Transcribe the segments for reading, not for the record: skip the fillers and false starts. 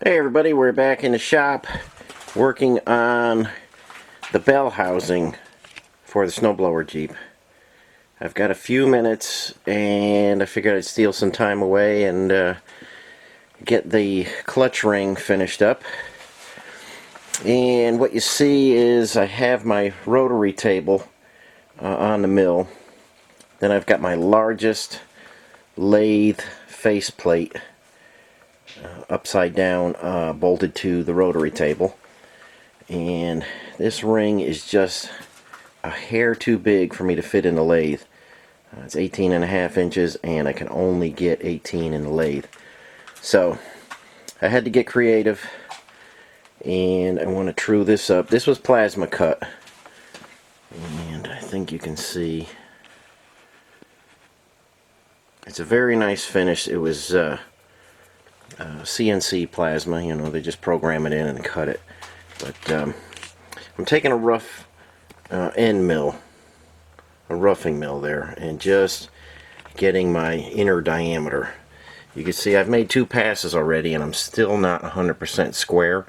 Hey everybody, we're back in the shop working on the bell housing for the snowblower Jeep. I've got a few minutes and I figured I'd steal some time away and get the clutch ring finished up. And what you see is I have my rotary table on the mill. Then I've got my largest lathe faceplate upside down bolted to the rotary table. And this ring is just a hair too big for me to fit in the lathe. It's 18.5 inches and I can only get 18 in the lathe. So I had to get creative and I want to true this up. This was plasma cut and I think you can see it's a very nice finish. It was CNC plasma, you know, they just program it in and cut it. But I'm taking a rough end mill, a roughing mill there, and just getting my inner diameter. You can see I've made 2 passes already and I'm still not 100% square.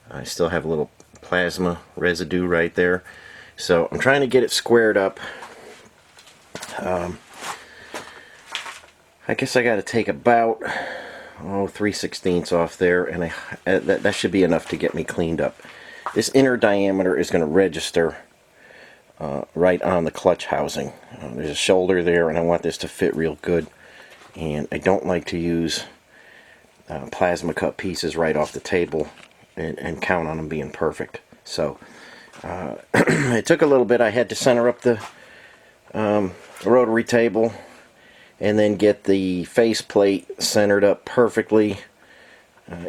I still have a little plasma residue right there. So I'm trying to get it squared up. I guess I got to take about 3/16 off there, and that should be enough to get me cleaned up. This inner diameter is going to register right on the clutch housing. There's a shoulder there and I want this to fit real good, and I don't like to use plasma cut pieces right off the table and count on them being perfect. So it took a little bit. I had to center up the rotary table and then get the faceplate centered up perfectly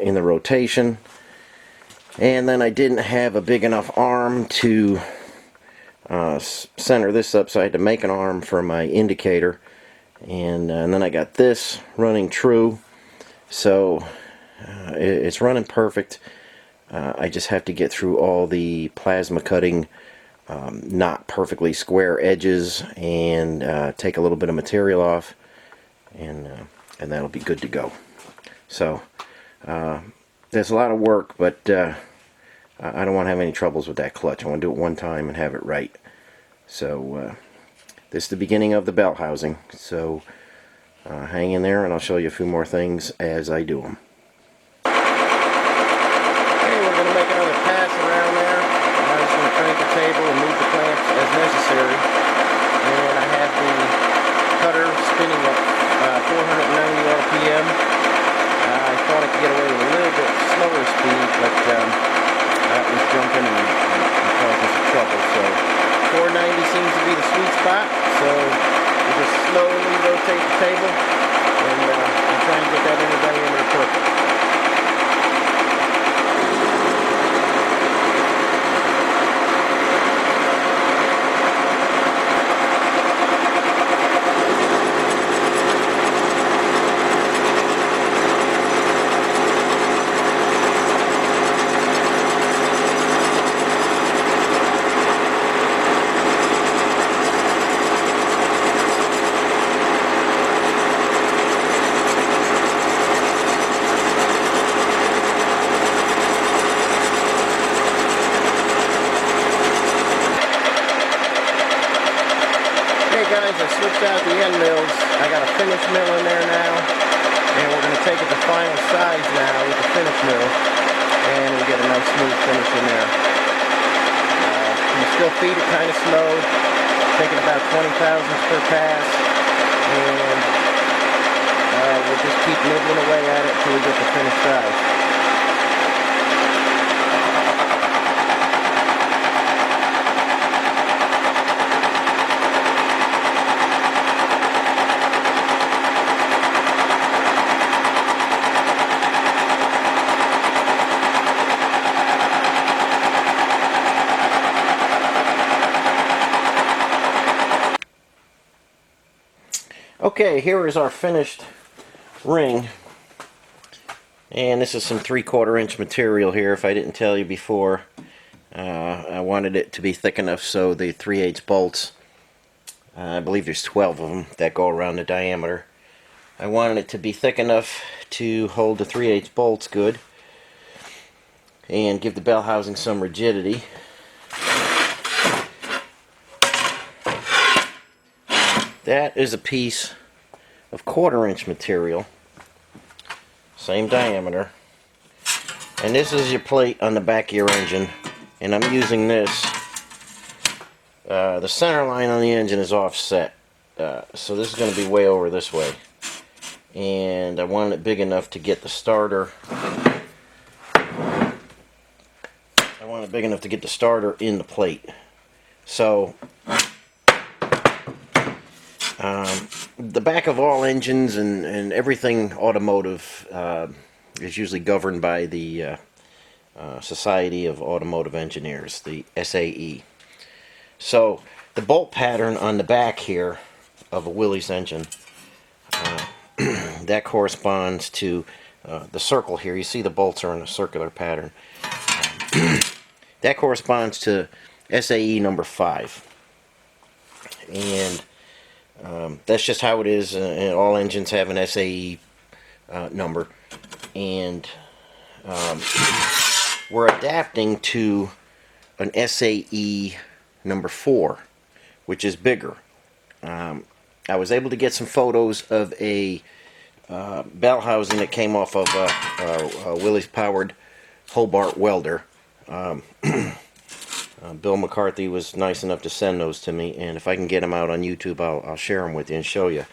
in the rotation. And then I didn't have a big enough arm to center this up, so I had to make an arm for my indicator. And then I got this running true, so it's running perfect. I just have to get through all the plasma cutting not perfectly square edges and take a little bit of material off, and that'll be good to go. So there's a lot of work, but I don't want to have any troubles with that clutch. I want to do it one time and have it right. So this is the beginning of the belt housing, so hang in there and I'll show you a few more things as I do them. Okay, we're going to make another pass around there. I'm just going to crank the table and move the clamps as necessary. And I have the cutter spinning at 490 RPM. I thought I could get away with a little bit slower speed, but that was jumping and causing some trouble. So 490 seems to be the sweet spot. So we just slowly rotate the table and try and get that inner diameter perfect. Guys, I switched out the end mills. I got a finish mill in there now, and we're going to take it to final size now with the finish mill, and we get a nice smooth finish in there. You still feed it kind of slow, taking about 20 thousandths per pass, and we'll just keep nibbling away at it until we get the finished size. Okay, here is our finished ring, and this is some 3/4 inch material here. If I didn't tell you before, I wanted it to be thick enough so the 3/8 bolts, I believe there's 12 of them that go around the diameter. I wanted it to be thick enough to hold the 3/8 bolts good, and give the bell housing some rigidity. That is a piece of 1/4 inch material, same diameter, and this is your plate on the back of your engine, and I'm using this. The center line on the engine is offset, so this is going to be way over this way, and I wanted it big enough to get the starter. I want it big enough to get the starter in the plate. So the back of all engines and everything automotive is usually governed by the Society of Automotive Engineers, the SAE. So the bolt pattern on the back here of a Willys engine, that corresponds to the circle here. You see the bolts are in a circular pattern. That corresponds to SAE number 5. And that's just how it is. All engines have an SAE number. And we're adapting to an SAE number 4, which is bigger. I was able to get some photos of a bell housing that came off of a Willys powered Hobart welder. Bill McCarthy was nice enough to send those to me, and if I can get them out on YouTube, I'll share them with you and show you.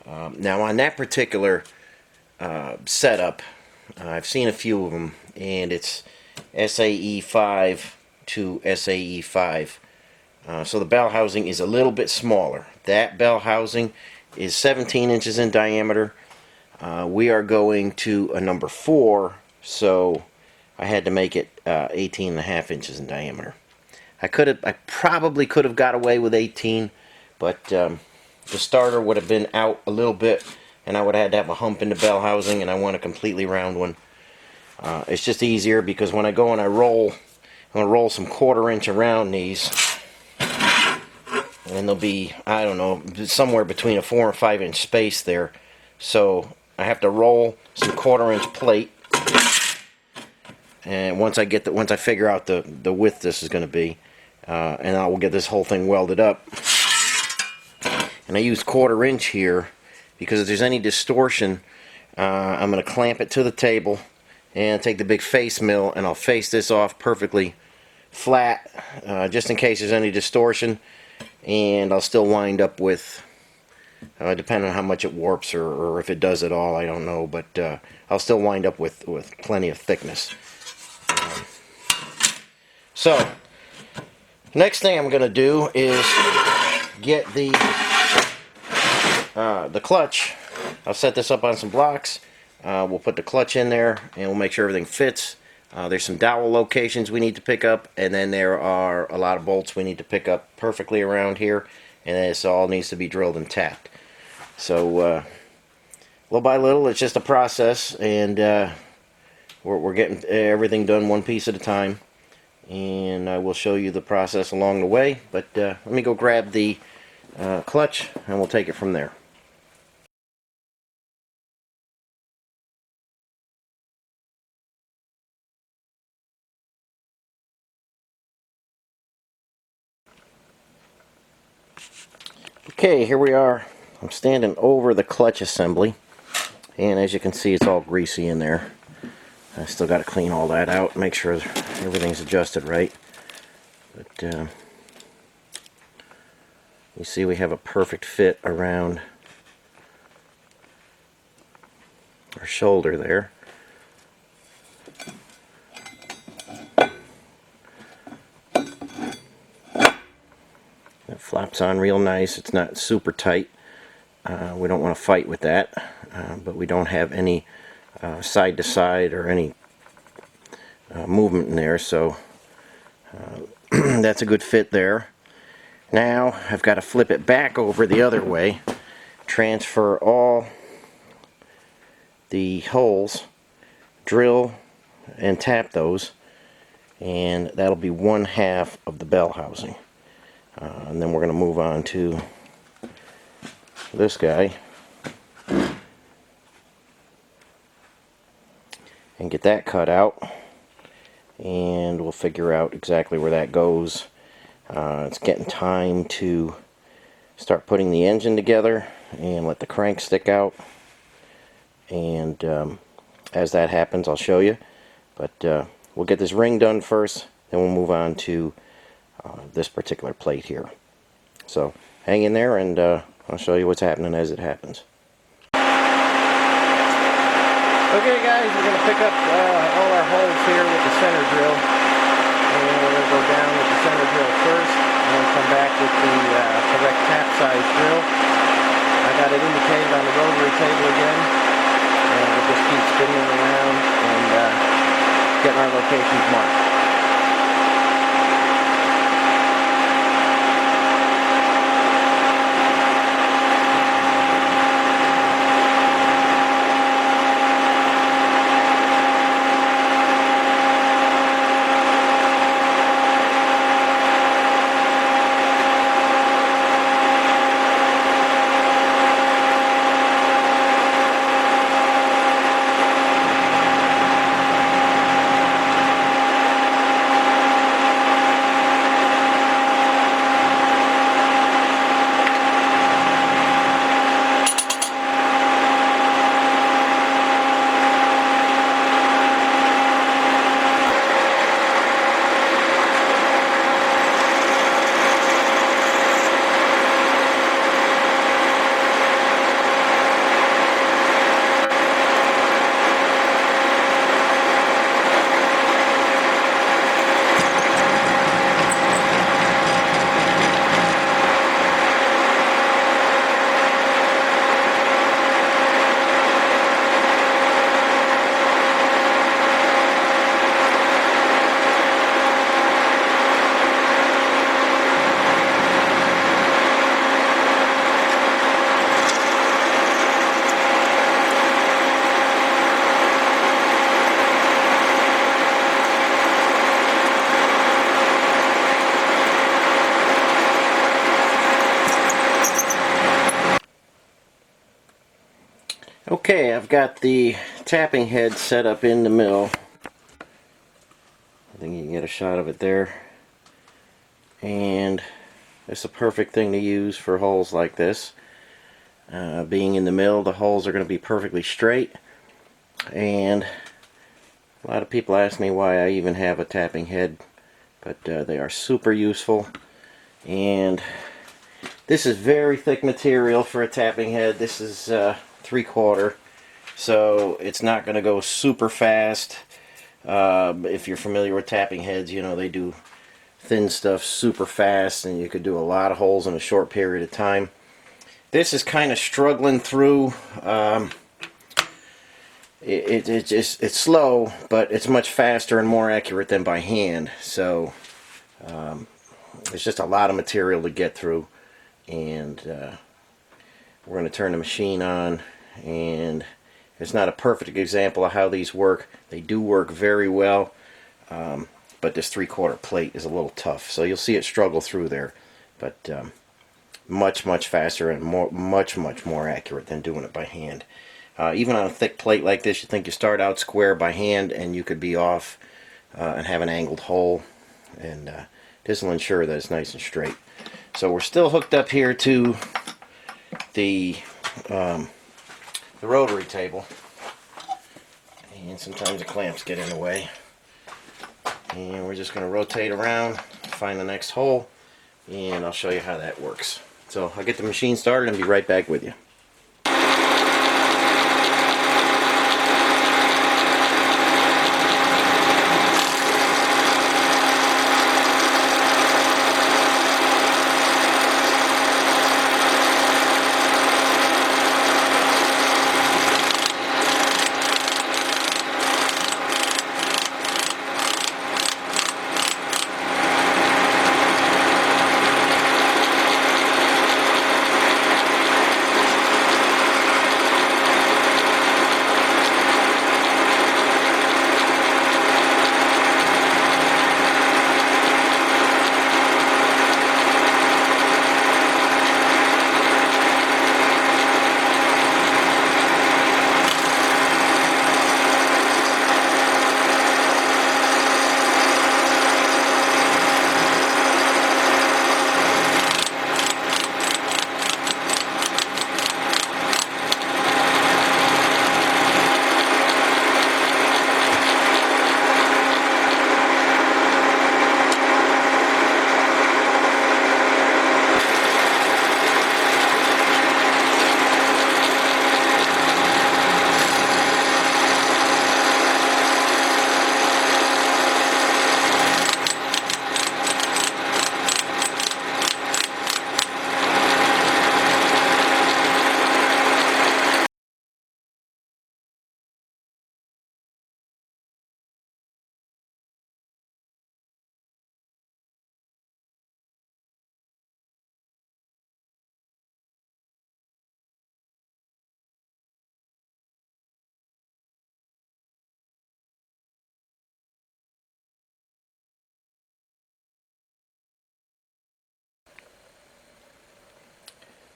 Now on that particular setup, I've seen a few of them, and it's SAE 5 to SAE 5. So the bell housing is a little bit smaller. That bell housing is 17 inches in diameter. We are going to a number 4, so I had to make it 18.5 inches in diameter. I probably could have got away with 18, but the starter would have been out a little bit, and I would have had to have a hump in the bell housing, and I want a completely round one. It's just easier because when I go and I roll, I'm going to roll some 1/4 inch around these, and there'll be, I don't know, somewhere between a 4 and 5 inch space there. So I have to roll some 1/4 inch plate, and once I figure out the width this is going to be, and I will get this whole thing welded up. And I use 1/4 inch here because if there's any distortion, I'm going to clamp it to the table and take the big face mill, and I'll face this off perfectly flat, just in case there's any distortion, and I'll still wind up with, depending on how much it warps or if it does at all, I don't know, but I'll still wind up with plenty of thickness. So next thing I'm going to do is get the clutch. I'll set this up on some blocks. We'll put the clutch in there, and we'll make sure everything fits. There's some dowel locations we need to pick up, and then there are a lot of bolts we need to pick up perfectly around here, and this all needs to be drilled and tapped. So little by little, it's just a process, and we're getting everything done one piece at a time, and I will show you the process along the way. But let me go grab the clutch, and we'll take it from there. Okay, here we are. I'm standing over the clutch assembly, and as you can see, it's all greasy in there. I still got to clean all that out, make sure everything's adjusted right. But you see we have a perfect fit around our shoulder there. It flaps on real nice. It's not super tight. We don't want to fight with that, but we don't have any side to side or any movement in there, so that's a good fit there. Now I've got to flip it back over the other way, transfer all the holes, drill and tap those, and that'll be 1/2 of the bell housing. And then we're going to move on to this guy and get that cut out. and we'll figure out exactly where that goes. It's getting time to start putting the engine together and let the crank stick out, and as that happens I'll show you. But we'll get this ring done first, then we'll move on to this particular plate here. So hang in there, and I'll show you what's happening as it happens. Okay guys, we're going to pick up all our holes here with the center drill. And we're going to go down with the center drill first, and then come back with the correct tap size drill. I got it indicated on the rotary table again, and we'll just keep spinning around and getting our locations marked. Okay, I've got the tapping head set up in the mill. I think you can get a shot of it there. And it's a perfect thing to use for holes like this. Being in the mill, the holes are going to be perfectly straight. And a lot of people ask me why I even have a tapping head, but they are super useful. And this is very thick material for a tapping head. This is 3/4, so it's not going to go super fast. If you're familiar with tapping heads, you know they do thin stuff super fast, and you could do a lot of holes in a short period of time. This is kind of struggling through. It's slow, but it's much faster and more accurate than by hand. So it's just a lot of material to get through, and we're going to turn the machine on. And it's not a perfect example of how these work. They do work very well, but this 3/4 plate is a little tough, so you'll see it struggle through there. But much faster and much more accurate than doing it by hand. Even on a thick plate like this, you think you start out square by hand and you could be off and have an angled hole, and this will ensure that it's nice and straight. So we're still hooked up here to the rotary table, and sometimes the clamps get in the way, and we're just going to rotate around, find the next hole, and I'll show you how that works. So I'll get the machine started and be right back with you.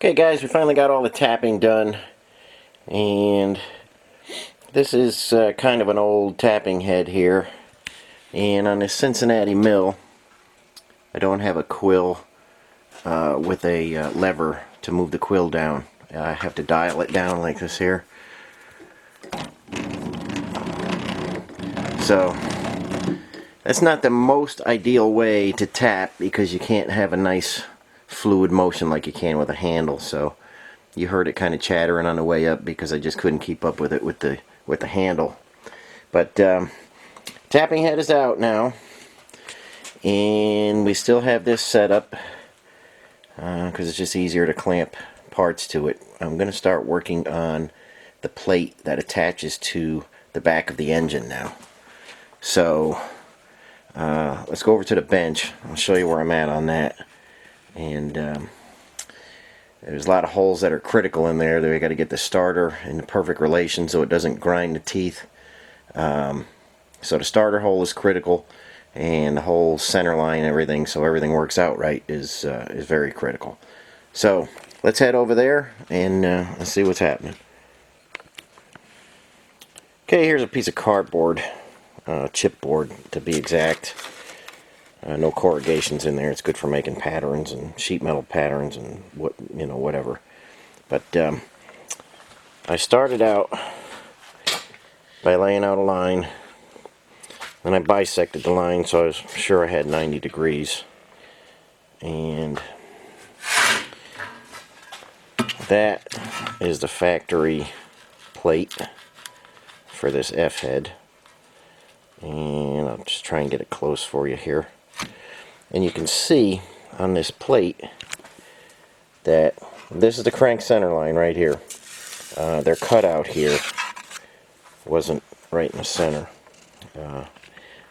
Okay guys, we finally got all the tapping done, and this is kind of an old tapping head here, and on this Cincinnati mill I don't have a quill with a lever to move the quill down. I have to dial it down like this here. So that's not the most ideal way to tap because you can't have a nice fluid motion like you can with a handle. So you heard it kind of chattering on the way up because I just couldn't keep up with it with the handle. But tapping head is out now, and we still have this set up because it's just easier to clamp parts to it. I'm going to start working on the plate that attaches to the back of the engine now. So let's go over to the bench. I'll show you where I'm at on that. And there's a lot of holes that are critical in there. We got to get the starter in the perfect relation so it doesn't grind the teeth. So the starter hole is critical, and the whole center line, everything, so everything works out right, is very critical. So let's head over there and let's see what's happening. Okay, here's a piece of cardboard, chipboard to be exact. No corrugations in there. It's good for making patterns and sheet metal patterns and whatever. But I started out by laying out a line, and I bisected the line so I was sure I had 90 degrees. And that is the factory plate for this F head. And I'll just try and get it close for you here. And you can see on this plate that this is the crank center line right here. Their cutout here wasn't right in the center.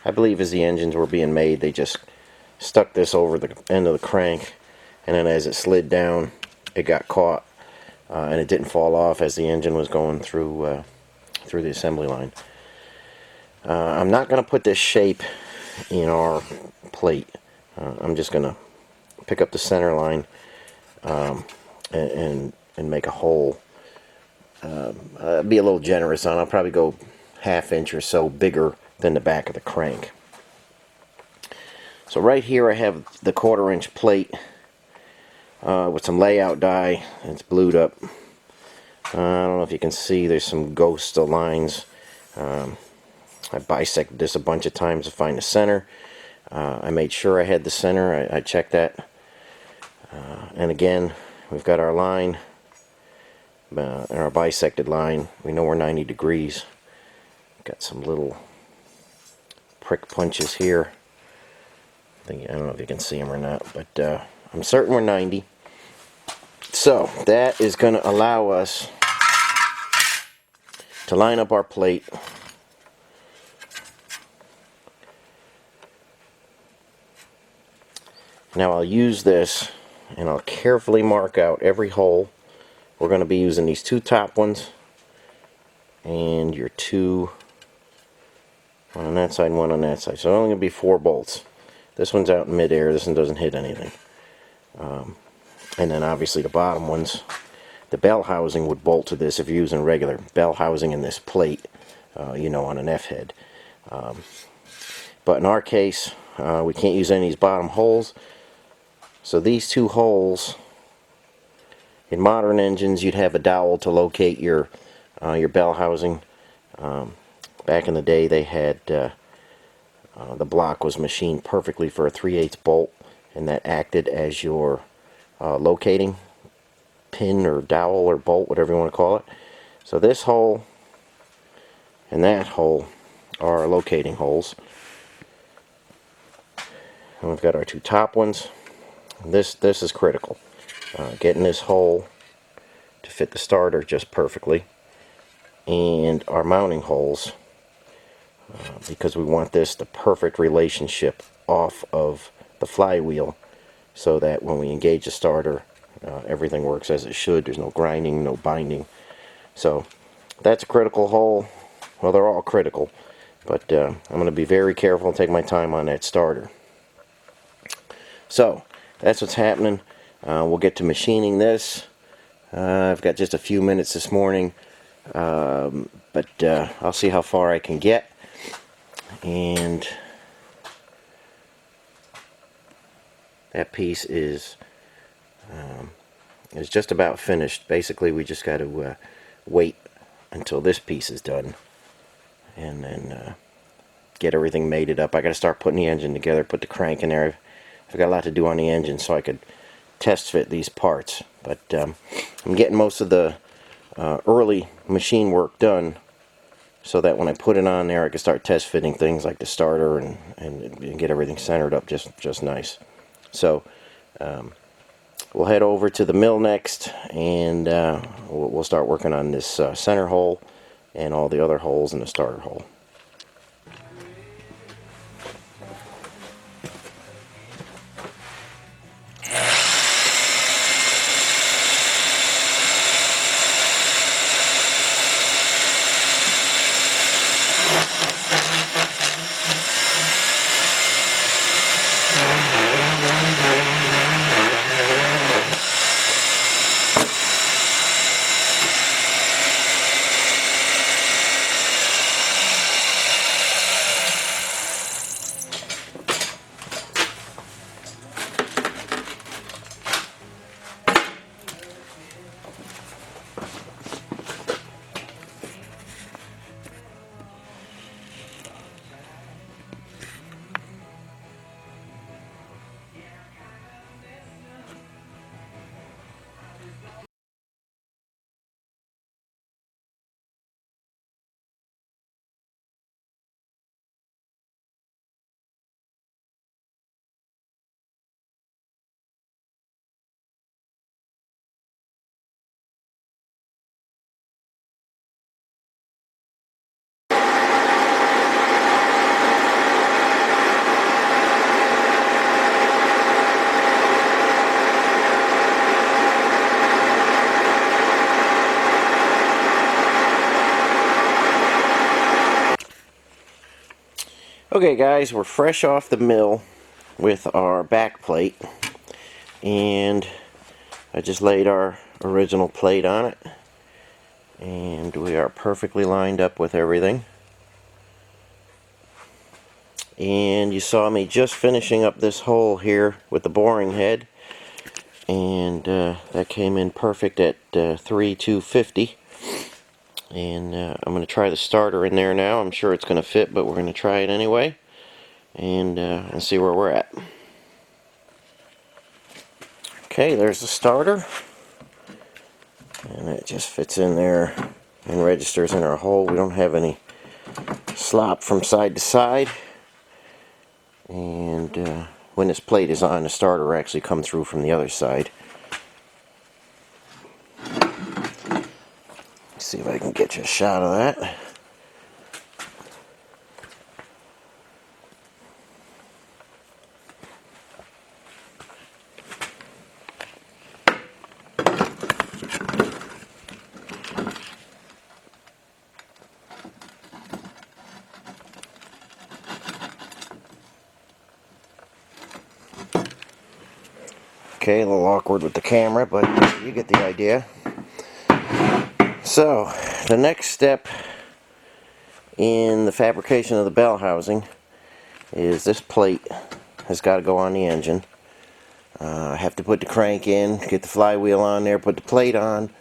I believe as the engines were being made, they just stuck this over the end of the crank, and then as it slid down, it got caught, and it didn't fall off as the engine was going through the assembly line. I'm not going to put this shape in our plate. I'm just going to pick up the center line and make a hole. Be a little generous on it. I'll probably go ½ inch or so bigger than the back of the crank. So right here I have the 1/4 inch plate with some layout dye. It's blued up. I don't know if you can see, there's some ghost lines. I bisected this a bunch of times to find the center. I made sure I had the center. I checked that. And again, we've got our line, our bisected line. We know we're 90 degrees. Got some little prick punches here. I don't know if you can see them or not, but I'm certain we're 90. So that is going to allow us to line up our plate. Now I'll use this and I'll carefully mark out every hole. We're going to be using these 2 top ones and your 2 on that side, 1 on that side. So only going to be 4 bolts. This one's out in midair. This one doesn't hit anything. And then obviously the bottom ones, the bell housing would bolt to this if you're using regular bell housing in this plate, on an F head. But in our case, we can't use any of these bottom holes. So these 2 holes, in modern engines, you'd have a dowel to locate your bell housing. Back in the day, they had the block was machined perfectly for a 3/8 bolt, and that acted as your locating pin or dowel or bolt, whatever you want to call it. So this hole and that hole are locating holes. And we've got our 2 top ones. This is critical. Getting this hole to fit the starter just perfectly, and our mounting holes, because we want this the perfect relationship off of the flywheel, so that when we engage the starter, everything works as it should. There's no grinding, no binding. So that's a critical hole. Well, they're all critical, but I'm going to be very careful and take my time on that starter. So that's what's happening. We'll get to machining this. I've got just a few minutes this morning, but I'll see how far I can get. And that piece is just about finished. Basically, we just got to wait until this piece is done, and then get everything mated up. I got to start putting the engine together, put the crank in there. I've got a lot to do on the engine so I could test fit these parts. But I'm getting most of the early machine work done so that when I put it on there, I can start test fitting things like the starter and get everything centered up just nice. So we'll head over to the mill next, and we'll start working on this center hole and all the other holes in the starter hole. Okay guys, we're fresh off the mill with our back plate, and I just laid our original plate on it, and we are perfectly lined up with everything. And you saw me just finishing up this hole here with the boring head, and that came in perfect at 3,250. And I'm going to try the starter in there now. I'm sure it's going to fit, but we're going to try it anyway, and see where we're at. Okay, there's the starter, and it just fits in there and registers in our hole. We don't have any slop from side to side, and when this plate is on, the starter will actually come through from the other side. Let's see if I can get you a shot of that. Okay, a little awkward with the camera, but you get the idea. So, the next step in the fabrication of the bell housing is this plate has got to go on the engine. I have to put the crank in, get the flywheel on there, put the plate on.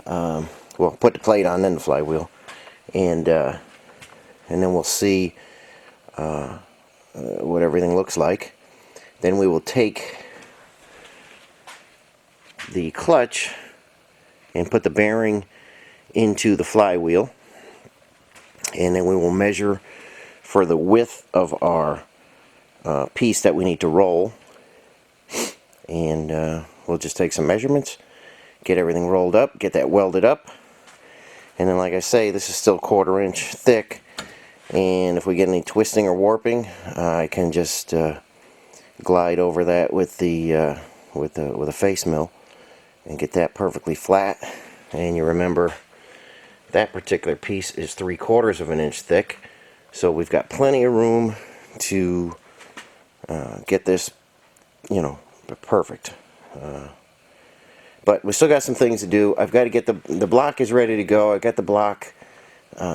Well, put the plate on, then the flywheel, and then we'll see what everything looks like. Then we will take the clutch and put the bearing into the flywheel, and then we will measure for the width of our piece that we need to roll, and we'll just take some measurements, get everything rolled up, get that welded up, and then like I say, this is still 1/4 inch thick, and if we get any twisting or warping, I can just glide over that with the with a face mill and get that perfectly flat. And you remember that particular piece is 3/4 of an inch thick, so we've got plenty of room to get this, you know, perfect. But we still got some things to do. I've got to get the block is ready to go. I got the block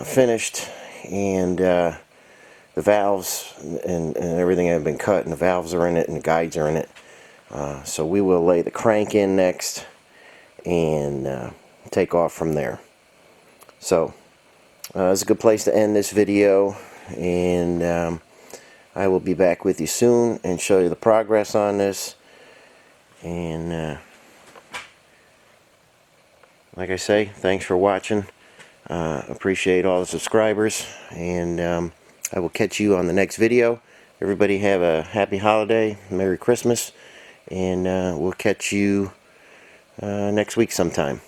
finished, and the valves and everything have been cut, and the valves are in it, and the guides are in it. So we will lay the crank in next and take off from there. So it's a good place to end this video, and I will be back with you soon and show you the progress on this. And like I say, thanks for watching. Appreciate all the subscribers, and I will catch you on the next video. Everybody have a happy holiday, Merry Christmas, and we'll catch you next week sometime.